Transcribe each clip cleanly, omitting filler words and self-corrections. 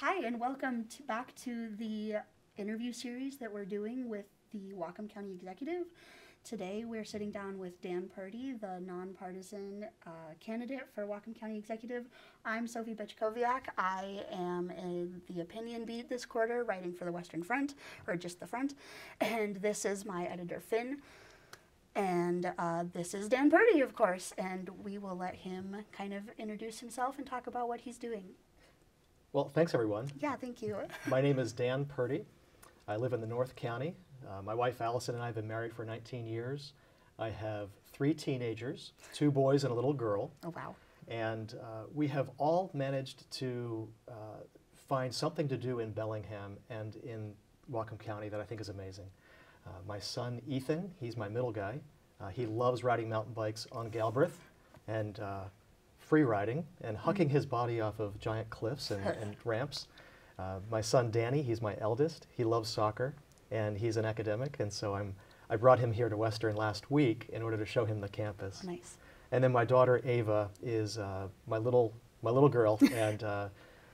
Hi, and welcome back to the interview series that we're doing with the Whatcom County Executive. Today we're sitting down with Dan Purdy, the nonpartisan candidate for Whatcom County Executive. I'm Sophie Bitchkowiak. I am in the opinion beat this quarter, writing for the Western Front, or just the Front. And this is my editor, Finn. And this is Dan Purdy, of course. And we will let him kind of introduce himself and talk about what he's doing. Well, thanks everyone. Yeah, thank you. My name is Dan Purdy. I live in the North County. My wife Allison and I have been married for 19 years. I have 3 teenagers, 2 boys and a little girl. Oh, wow. And we have all managed to find something to do in Bellingham and in Whatcom County that I think is amazing. My son Ethan, he's my middle guy. He loves riding mountain bikes on Galbraith and free riding and hucking his body off of giant cliffs and ramps. My son Danny, he's my eldest. He loves soccer and he's an academic, and so I brought him here to Western last week in order to show him the campus. Nice. And then my daughter Ava is my little girl, and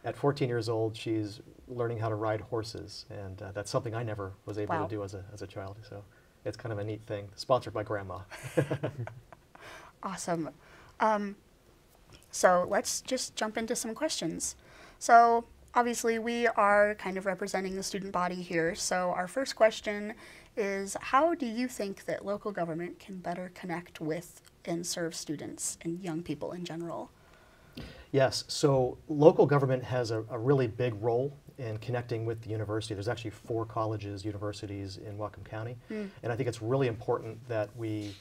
at 14 years old she's learning how to ride horses, and that's something I never was able to do as a child. So it's kind of a neat thing. Sponsored by Grandma. Awesome. So let's just jump into some questions. So obviously we are kind of representing the student body here. So our first question is, how do you think that local government can better connect with and serve students and young people in general? Yes, so local government has a really big role in connecting with the university. There's actually 4 colleges, universities in Whatcom County, and I think it's really important that we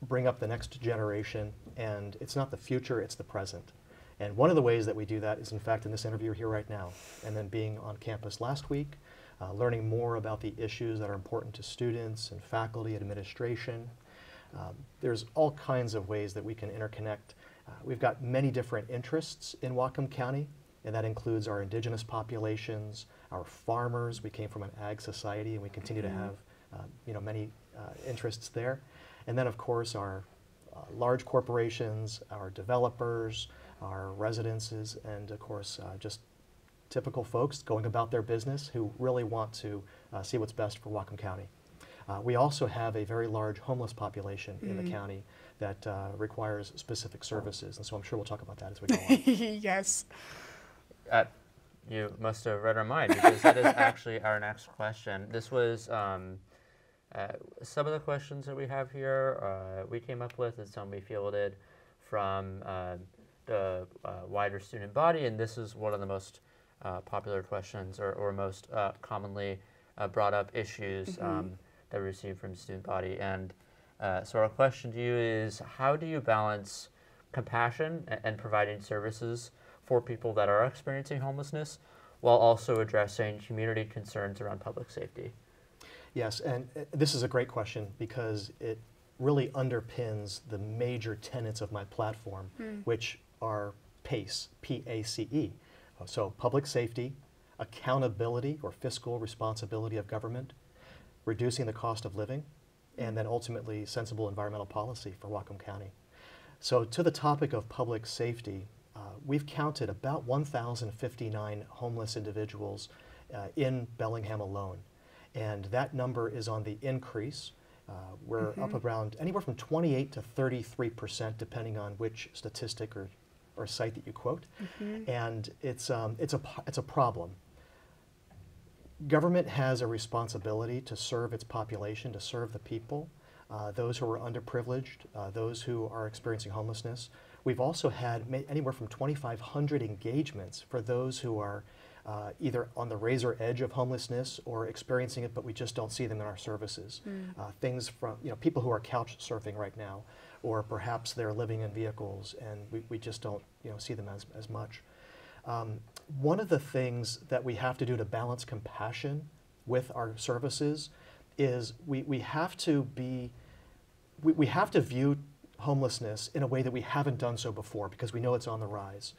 bring up the next generation, and it's not the future, it's the present. And one of the ways that we do that is, in fact, in this interview here right now, and then being on campus last week, learning more about the issues that are important to students and faculty and administration. There's all kinds of ways that we can interconnect. We've got many different interests in Whatcom County, and that includes our indigenous populations, our farmers. We came from an ag society, and we continue to have many interests there. And then, of course, our large corporations, our developers, our residences, and, of course, just typical folks going about their business who really want to see what's best for Whatcom County. We also have a very large homeless population in the county that requires specific services, and so I'm sure we'll talk about that as we go on. Yes. You must have read our mind, because that is actually our next question. This was some of the questions that we have here we came up with, and some we fielded from the wider student body, and this is one of the most popular questions or most commonly brought up issues that we received from the student body. And so our question to you is, how do you balance compassion and providing services for people that are experiencing homelessness while also addressing community concerns around public safety? Yes, and this is a great question because it really underpins the major tenets of my platform, which are PACE, P-A-C-E. So public safety, accountability or fiscal responsibility of government, reducing the cost of living, and then ultimately sensible environmental policy for Whatcom County. So to the topic of public safety, we've counted about 1,059 homeless individuals in Bellingham alone. And that number is on the increase. We're up around anywhere from 28 to 33%, depending on which statistic or site that you quote. And it's a problem. Government has a responsibility to serve its population, to serve the people, those who are underprivileged, those who are experiencing homelessness. We've also had anywhere from 2,500 engagements for those who are either on the razor edge of homelessness or experiencing it, but we just don't see them in our services. Things from people who are couch surfing right now, or perhaps they're living in vehicles and we just don't see them as much. One of the things that we have to do to balance compassion with our services is we have to view homelessness in a way that we haven't done so before, because we know it's on the rise.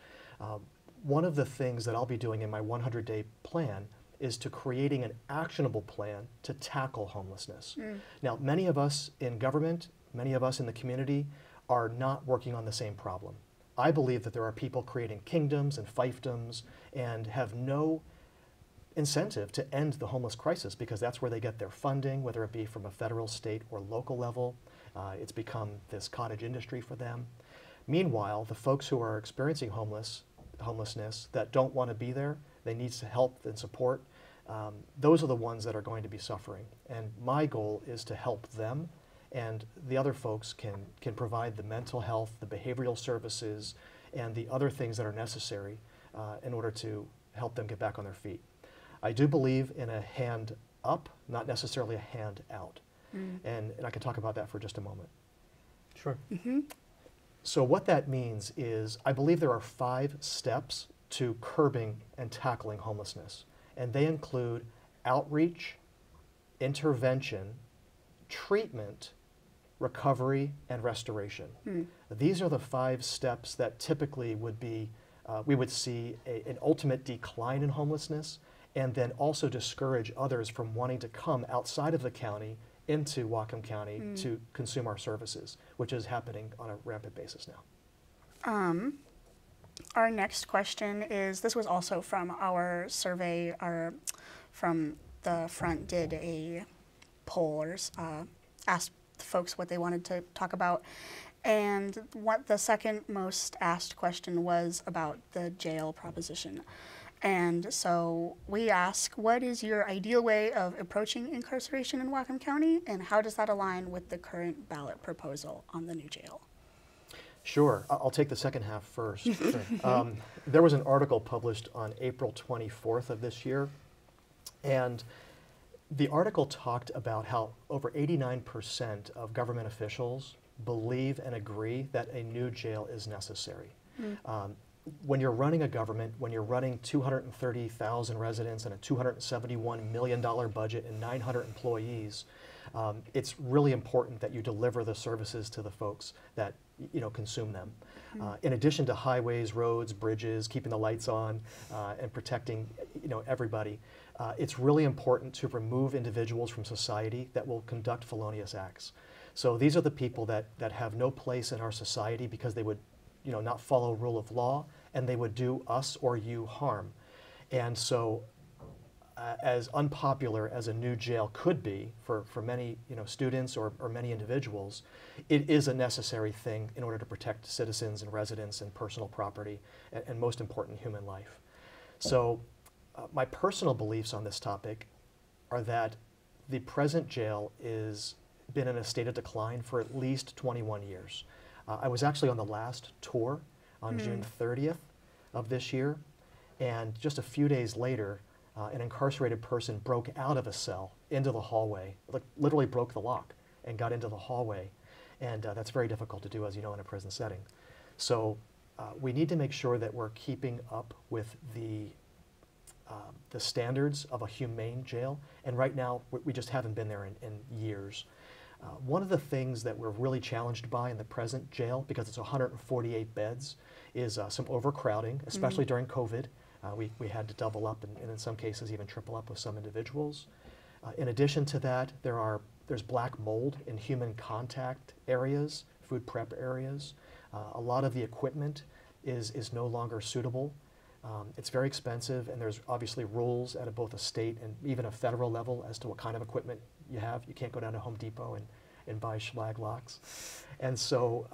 One of the things that I'll be doing in my 100-day plan is to creating an actionable plan to tackle homelessness. Now, many of us in government, many of us in the community are not working on the same problem. I believe that there are people creating kingdoms and fiefdoms and have no incentive to end the homeless crisis because that's where they get their funding, whether it be from a federal, state, or local level. It's become this cottage industry for them. Meanwhile, the folks who are experiencing homelessness that don't want to be there, they need help and support. Those are the ones that are going to be suffering. And my goal is to help them, and the other folks can provide the mental health, the behavioral services, and the other things that are necessary in order to help them get back on their feet. I do believe in a hand up, not necessarily a hand out. And I can talk about that for just a moment. Sure. So what that means is I believe there are 5 steps to curbing and tackling homelessness. And they include outreach, intervention, treatment, recovery, and restoration. These are the 5 steps that typically would be, we would see an ultimate decline in homelessness, and then also discourage others from wanting to come outside of the county into Whatcom County to consume our services, which is happening on a rampant basis now. Our next question is, this was also from our survey, from the front did a poll or asked folks what they wanted to talk about. And what the second most asked question was about the jail proposition. And so we ask, what is your ideal way of approaching incarceration in Whatcom County, and how does that align with the current ballot proposal on the new jail? Sure. I'll take the second half first. There was an article published on April 24th of this year, and the article talked about how over 89% of government officials believe and agree that a new jail is necessary. When you're running a government, when you're running 230,000 residents and a $271 million budget and 900 employees, it's really important that you deliver the services to the folks that consume them. In addition to highways, roads, bridges, keeping the lights on, and protecting everybody, it's really important to remove individuals from society that will conduct felonious acts. So these are the people that have no place in our society because they would not follow rule of law, and they would do us or you harm. And so as unpopular as a new jail could be for many students or many individuals, it is a necessary thing in order to protect citizens and residents and personal property and most important, human life. So my personal beliefs on this topic are that the present jail is been in a state of decline for at least 21 years. I was actually on the last tour on June 30th of this year, and just a few days later, an incarcerated person broke out of a cell into the hallway, like literally broke the lock and got into the hallway, and that's very difficult to do, as you know, in a prison setting. So we need to make sure that we're keeping up with the standards of a humane jail, and right now we just haven't been there in years. One of the things that we're really challenged by in the present jail, because it's 148 beds, is some overcrowding, especially during COVID. We had to double up and in some cases even triple up with some individuals. In addition to that, there's black mold in human contact areas, food prep areas. A lot of the equipment is no longer suitable. It's very expensive, and there's obviously rules at both a state and even a federal level as to what kind of equipment you have. You can't go down to Home Depot and buy schlag locks. And so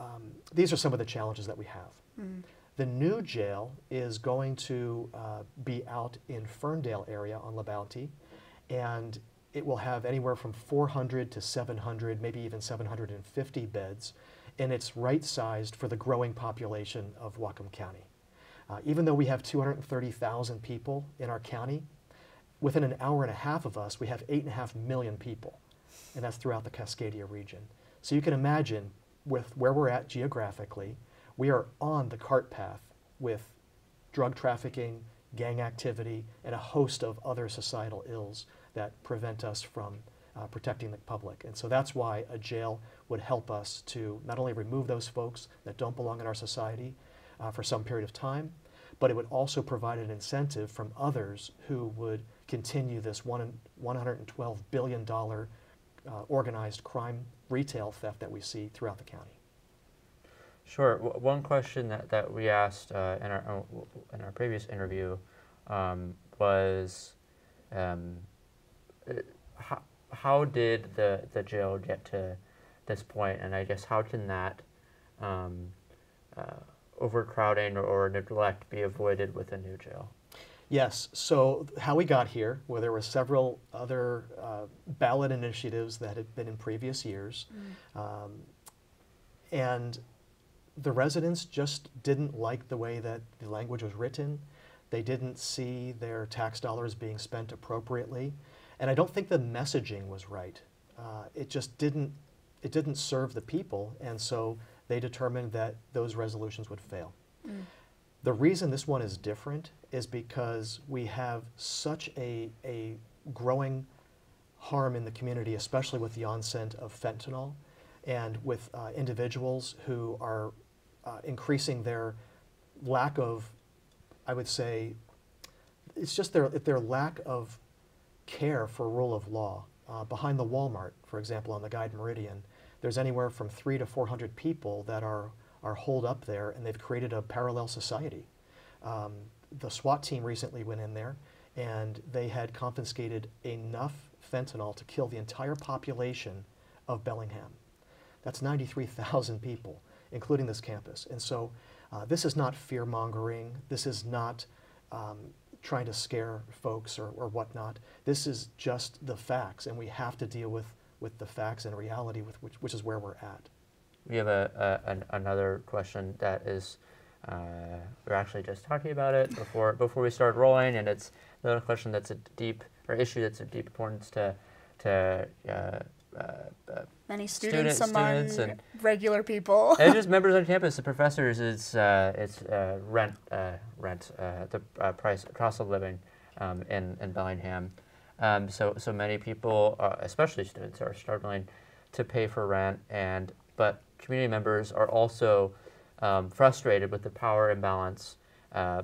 these are some of the challenges that we have. The new jail is going to be out in Ferndale area on La Bounty, and it will have anywhere from 400 to 700, maybe even 750 beds, and it's right-sized for the growing population of Whatcom County. Even though we have 230,000 people in our county, within an hour and a half of us, we have 8.5 million people, and that's throughout the Cascadia region. So you can imagine with where we're at geographically, we are on the cart path with drug trafficking, gang activity, and a host of other societal ills that prevent us from protecting the public. And so that's why a jail would help us to not only remove those folks that don't belong in our society for some period of time, but it would also provide an incentive from others who would continue this $112 billion organized crime retail theft that we see throughout the county. Sure. One question that we asked in our previous interview was how did the jail get to this point, and I guess how can that overcrowding or neglect be avoided with a new jail? Yes, so how we got here, where there were several other ballot initiatives that had been in previous years, and the residents just didn't like the way that the language was written. They didn't see their tax dollars being spent appropriately, and I don't think the messaging was right. It just didn't serve the people, and so they determined that those resolutions would fail. The reason this one is different is because we have such a growing harm in the community, especially with the onset of fentanyl and with individuals who are increasing their lack of, I would say, it's just their lack of care for rule of law. Behind the Walmart, for example, on the Guide Meridian, there's anywhere from 300 to 400 people that are holed up there, and they've created a parallel society. The SWAT team recently went in there, and they had confiscated enough fentanyl to kill the entire population of Bellingham. That's 93,000 people, including this campus. And so this is not fear-mongering. This is not trying to scare folks or whatnot. This is just the facts, and we have to deal with the facts and reality, which is where we're at. We have another question that is, we're actually just talking about it before we started rolling, and it's another question that's issue that's of deep importance to many students among and regular people. And just members on campus, the professors. It's rent, the price, cost of living in Bellingham. So many people, especially students, are struggling to pay for rent, but community members are also frustrated with the power imbalance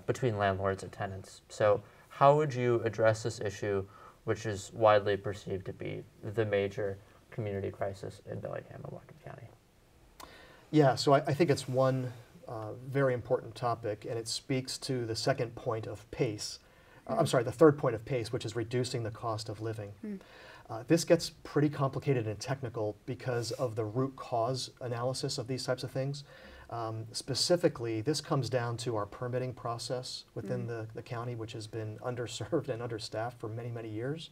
between landlords and tenants. So how would you address this issue, which is widely perceived to be the major community crisis in Bellingham and Whatcom County? Yeah, so I think it's one very important topic, and it speaks to the second point of PACE. I'm sorry, the third point of PACE, which is reducing the cost of living. This gets pretty complicated and technical because of the root cause analysis of these types of things. Specifically, this comes down to our permitting process within the county, which has been underserved and understaffed for many, many years.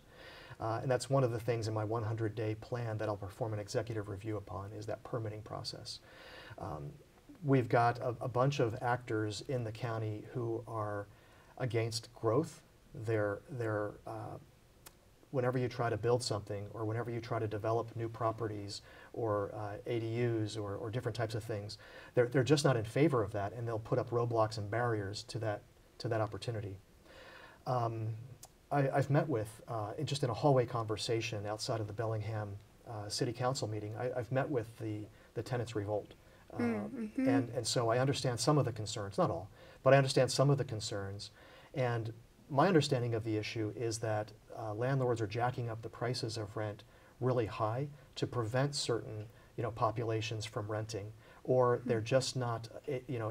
And that's one of the things in my 100-day plan that I'll perform an executive review upon, is that permitting process. We've got a bunch of actors in the county who are against growth. Whenever you try to build something, or whenever you try to develop new properties or ADUs or different types of things, they're just not in favor of that, and they'll put up roadblocks and barriers to that opportunity. I've met with, just in a hallway conversation outside of the Bellingham City Council meeting, I've met with the Tenants Revolt. And so I understand some of the concerns, not all, but I understand some of the concerns. And my understanding of the issue is that landlords are jacking up the prices of rent really high to prevent certain populations from renting, or they're just not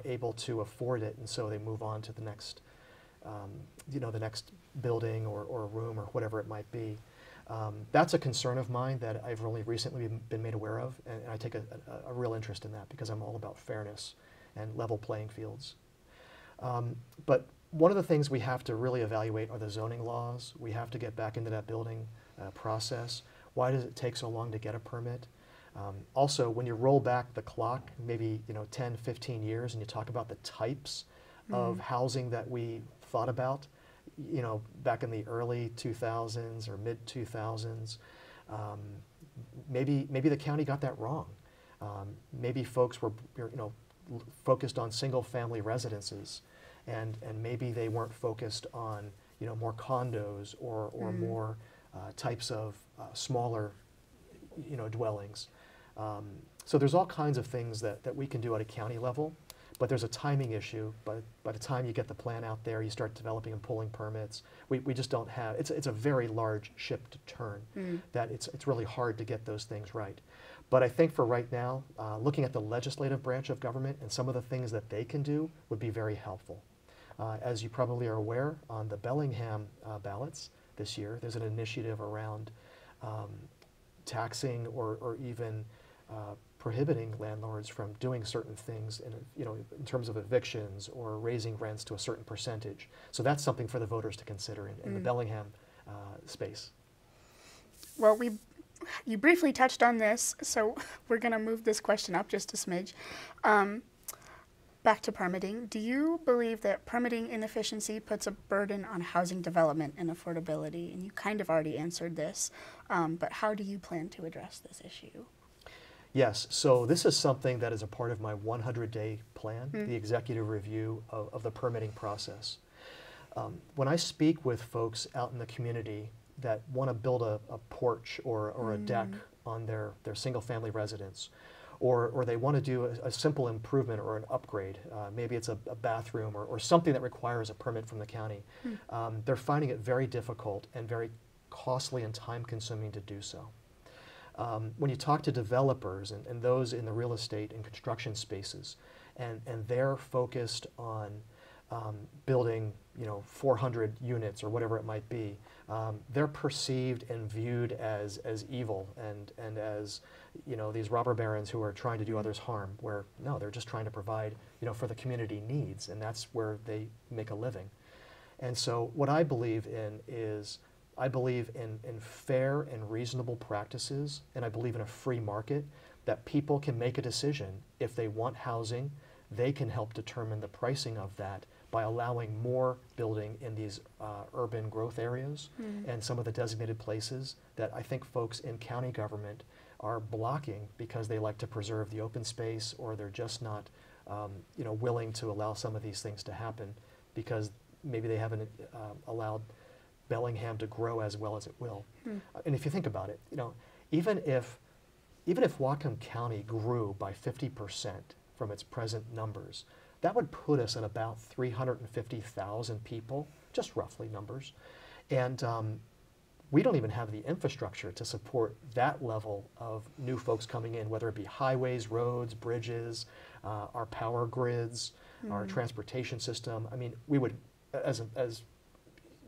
able to afford it, and so they move on to the next the next building or room or whatever it might be. That's a concern of mine that I've only recently been made aware of, and I take a real interest in that because I'm all about fairness and level playing fields. But one of the things we have to really evaluate are the zoning laws. We have to get back into that building process. Why does it take so long to get a permit? Also, when you roll back the clock, maybe 10, 15 years, and you talk about the types of housing that we thought about, back in the early 2000s or mid 2000s, maybe the county got that wrong. Maybe folks were focused on single family residences, and maybe they weren't focused on more condos or more types of smaller dwellings. So there's all kinds of things that we can do at a county level, but there's a timing issue. But by the time you get the plan out there, you start developing and pulling permits. We just don't have, it's a very large ship to turn, that it's really hard to get those things right. But I think for right now, looking at the legislative branch of government and some of the things that they can do would be very helpful. As you probably are aware, on the Bellingham ballots this year, there's an initiative around taxing or even prohibiting landlords from doing certain things in terms of evictions or raising rents to a certain percentage. So that's something for the voters to consider in the Bellingham space. Well, you briefly touched on this, so we're going to move this question up just a smidge. Back to permitting. Do you believe that permitting inefficiency puts a burden on housing development and affordability? And you kind of already answered this, but how do you plan to address this issue? Yes, so this is something that is a part of my 100-day plan, the executive review of the permitting process. When I speak with folks out in the community that want to build a porch or a deck on their single-family residence, or they want to do a simple improvement or an upgrade, maybe it's a bathroom or something that requires a permit from the county, they're finding it very difficult and very costly and time-consuming to do so. When you talk to developers and those in the real estate and construction spaces, and they're focused on building 400 units or whatever it might be, they're perceived and viewed as evil and as these robber barons who are trying to do others harm, where no, they're just trying to provide for the community needs, and that's where they make a living. And so what I believe in is I believe in fair and reasonable practices, and I believe in a free market that people can make a decision. If they want housing, they can help determine the pricing of that by allowing more building in these urban growth areas and some of the designated places that I think folks in county government are blocking because they like to preserve the open space, or they're just not willing to allow some of these things to happen because maybe they haven't allowed Bellingham to grow as well as it will. And if you think about it, even if Whatcom County grew by 50% from its present numbers, that would put us at about 350,000 people, just roughly numbers. And we don't even have the infrastructure to support that level of new folks coming in, whether it be highways, roads, bridges, our power grids, our transportation system. I mean, we would, as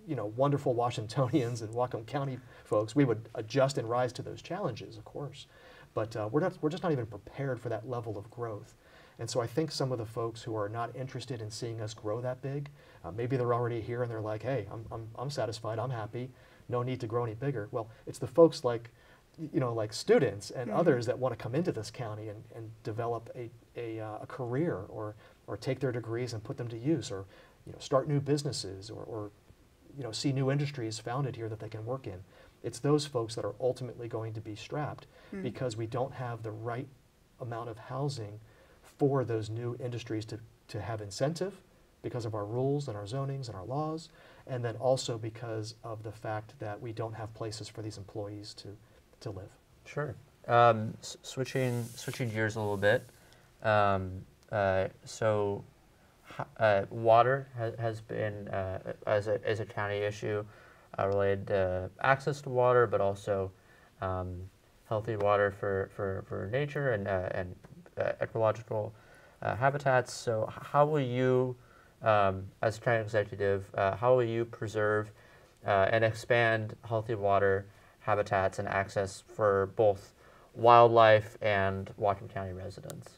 wonderful Washingtonians and Whatcom County folks, we would adjust and rise to those challenges, of course. But we're just not even prepared for that level of growth. And so I think some of the folks who are not interested in seeing us grow that big, maybe they're already here and they're like, hey, I'm satisfied, I'm happy, no need to grow any bigger. Well, it's the folks like students and others that want to come into this county and develop a career or take their degrees and put them to use, or start new businesses or see new industries founded here that they can work in. It's those folks that are ultimately going to be strapped because we don't have the right amount of housing for those new industries to have incentive because of our rules and our zonings and our laws, and then also because of the fact that we don't have places for these employees to live. Sure. Switching gears a little bit. So water has been as a county issue related to access to water, but also healthy water for nature and ecological habitats. So how will you, as county executive, how will you preserve and expand healthy water habitats and access for both wildlife and Whatcom County residents?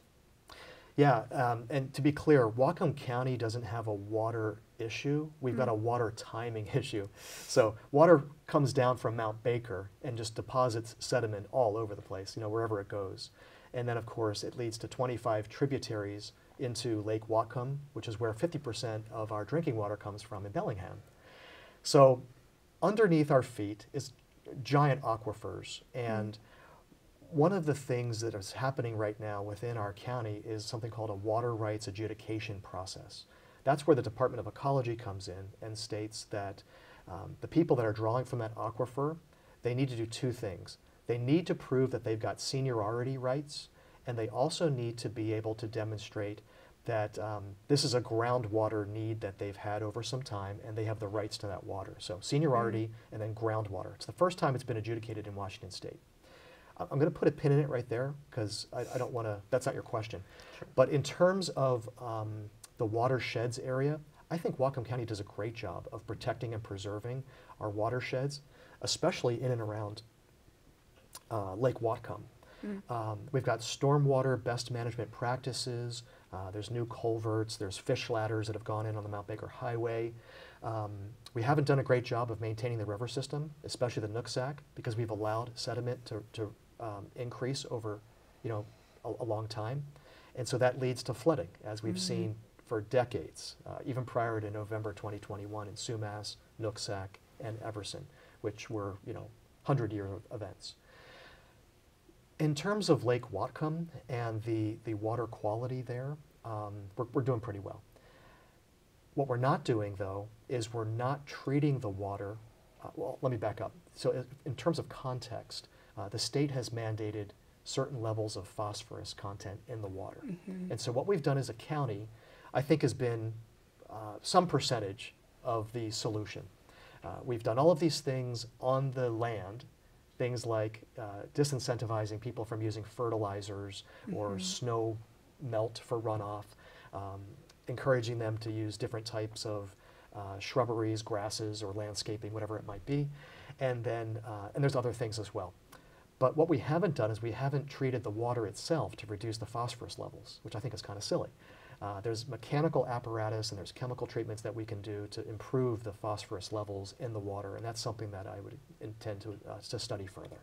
Yeah, and to be clear, Whatcom County doesn't have a water issue. We've got a water timing issue. So water comes down from Mount Baker and just deposits sediment all over the place, wherever it goes. And then, of course, it leads to 25 tributaries into Lake Whatcom, which is where 50% of our drinking water comes from in Bellingham. So underneath our feet is giant aquifers, and one of the things that is happening right now within our county is something called a water rights adjudication process. That's where the Department of Ecology comes in and states that the people that are drawing from that aquifer, they need to do two things. They need to prove that they've got seniority rights, and they also need to be able to demonstrate that this is a groundwater need that they've had over some time, and they have the rights to that water. So seniority and then groundwater. It's the first time it's been adjudicated in Washington State. I'm going to put a pin in it right there because I don't want to, that's not your question. Sure. But in terms of the watersheds area, I think Whatcom County does a great job of protecting and preserving our watersheds, especially in and around Lake Whatcom. We've got stormwater best management practices. There's new culverts. There's fish ladders that have gone in on the Mount Baker Highway. We haven't done a great job of maintaining the river system, especially the Nooksack, because we've allowed sediment to increase over, a long time, and so that leads to flooding, as we've seen for decades, even prior to November 2021 in Sumas, Nooksack, and Everson, which were 100-year events. In terms of Lake Whatcom and the water quality there, we're doing pretty well. What we're not doing, though, is we're not treating the water. Well, let me back up. So in terms of context, the state has mandated certain levels of phosphorus content in the water. And so what we've done as a county, I think, has been some percentage of the solution. We've done all of these things on the land, things like disincentivizing people from using fertilizers or snow melt for runoff, encouraging them to use different types of shrubberies, grasses, or landscaping, whatever it might be. And then, and there's other things as well. But what we haven't done is we haven't treated the water itself to reduce the phosphorus levels, which I think is kind of silly. There's mechanical apparatus and there's chemical treatments that we can do to improve the phosphorus levels in the water, and that's something that I would intend to study further.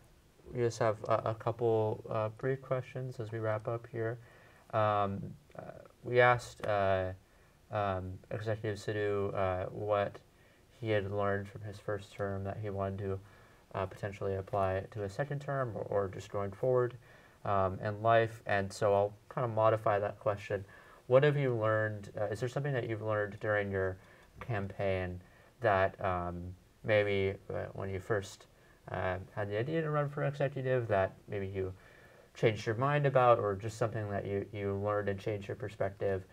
We just have a couple brief questions as we wrap up here. We asked Executive Sidhu what he had learned from his first term that he wanted to potentially apply to a second term or just going forward in life, and so I'll kind of modify that question. What have you learned? Is there something that you've learned during your campaign that maybe when you first had the idea to run for executive that maybe you changed your mind about, or just something that you learned and changed your perspective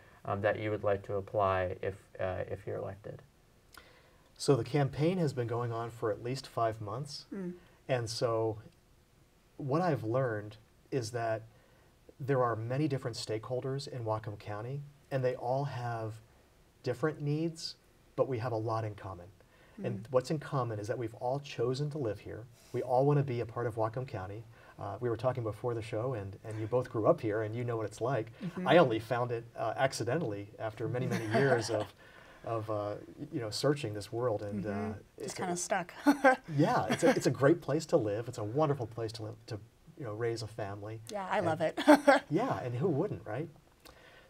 that you would like to apply if you're elected? So the campaign has been going on for at least 5 months. And so what I've learned is that there are many different stakeholders in Whatcom County, and they all have different needs, but we have a lot in common. And what's in common is that we've all chosen to live here. We all want to be a part of Whatcom County. We were talking before the show, and you both grew up here, and you know what it's like. I only found it accidentally after many, many years of searching this world, and just kind of stuck. Yeah, it's a great place to live. It's a wonderful place to live, to raise a family. Yeah, I love it. Yeah, and who wouldn't, right?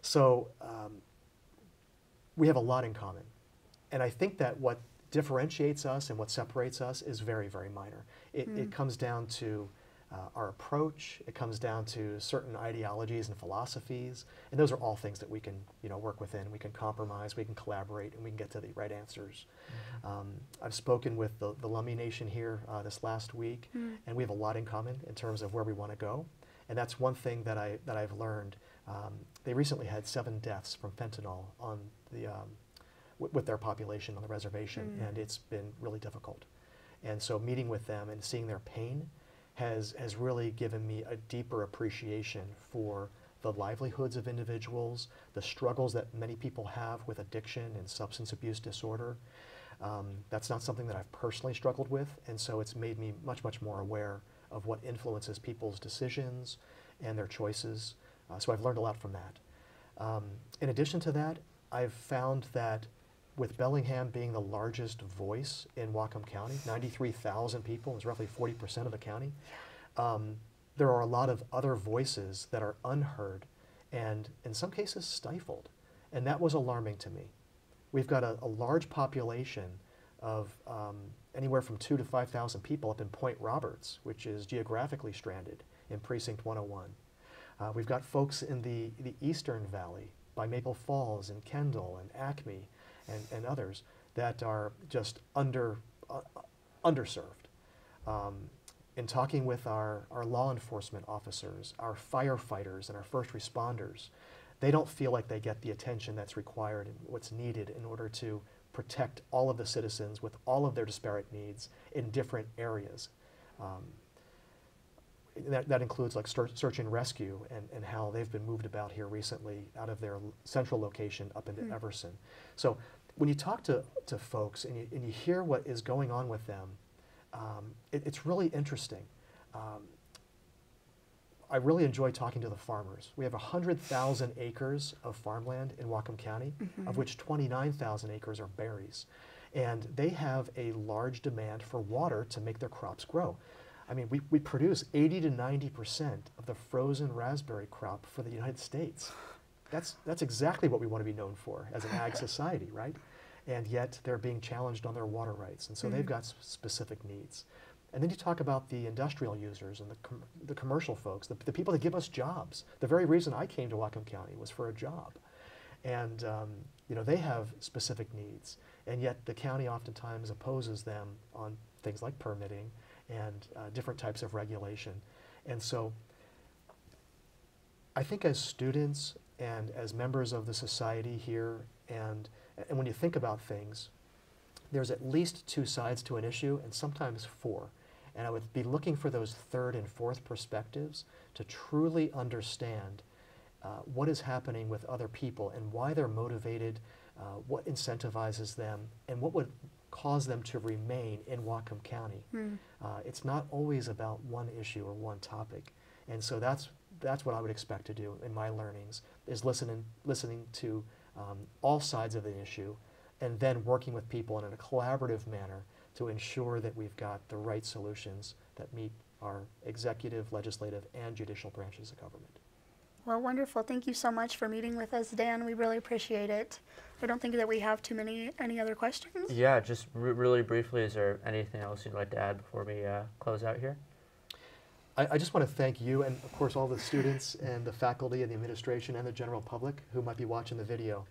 So we have a lot in common, and I think that what differentiates us and what separates us is very, very minor. It comes down to our approach. It comes down to certain ideologies and philosophies, and those are all things that we can work within. We can compromise, we can collaborate, and we can get to the right answers. I've spoken with the Lummi Nation here this last week, and we have a lot in common in terms of where we want to go, and that's one thing that I've learned. They recently had 7 deaths from fentanyl on the with their population on the reservation, and it's been really difficult. And so meeting with them and seeing their pain has really given me a deeper appreciation for the livelihoods of individuals, the struggles that many people have with addiction and substance abuse disorder. That's not something that I've personally struggled with, and so it's made me much, much more aware of what influences people's decisions and their choices. So I've learned a lot from that. In addition to that, I've found that with Bellingham being the largest voice in Whatcom County, 93,000 people, is roughly 40% of the county, there are a lot of other voices that are unheard and in some cases stifled. And that was alarming to me. We've got a large population of anywhere from 2,000 to 5,000 people up in Point Roberts, which is geographically stranded in Precinct 101. We've got folks in the Eastern Valley by Maple Falls and Kendall and Acme and others that are just underserved. In talking with our law enforcement officers, our firefighters, and our first responders, they don't feel like they get the attention that's required and what's needed in order to protect all of the citizens with all of their disparate needs in different areas. That includes like search and rescue and how they've been moved about here recently out of their central location up into Everson. So when you talk to folks and you hear what is going on with them, it's really interesting. I really enjoy talking to the farmers. We have 100,000 acres of farmland in Whatcom County, of which 29,000 acres are berries. And they have a large demand for water to make their crops grow. I mean, we produce 80 to 90% of the frozen raspberry crop for the United States. That's exactly what we want to be known for as an ag society, right? And yet they're being challenged on their water rights. And so they've got specific needs. And then you talk about the industrial users and the commercial folks, the people that give us jobs. The very reason I came to Whatcom County was for a job. And you know, they have specific needs. And yet the county oftentimes opposes them on things like permitting and different types of regulation. And so I think as students and as members of the society here, and when you think about things, there's at least two sides to an issue and sometimes four. And I would be looking for those third and fourth perspectives to truly understand what is happening with other people and why they're motivated, what incentivizes them, and what would cause them to remain in Whatcom County. It's not always about one issue or one topic. And so that's what I would expect to do in my learnings, is listening to all sides of the issue, and then working with people in a collaborative manner to ensure that we've got the right solutions that meet our executive, legislative, and judicial branches of government. Well, wonderful. Thank you so much for meeting with us, Dan. We really appreciate it. I don't think that we have any other questions. Yeah, just really briefly, is there anything else you'd like to add before we close out here? I just want to thank you and, of course, all the students and the faculty and the administration and the general public who might be watching the video.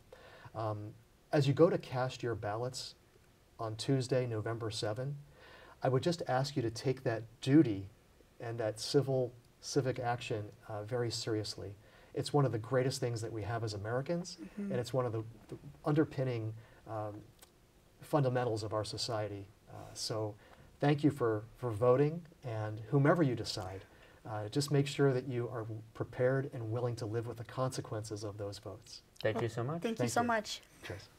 As you go to cast your ballots on Tuesday, November 7, I would just ask you to take that duty and that civic action very seriously. It's one of the greatest things that we have as Americans, and it's one of the underpinning fundamentals of our society. So thank you for voting, and whomever you decide, just make sure that you are prepared and willing to live with the consequences of those votes. Thank you so much. Thank you so much. Cheers.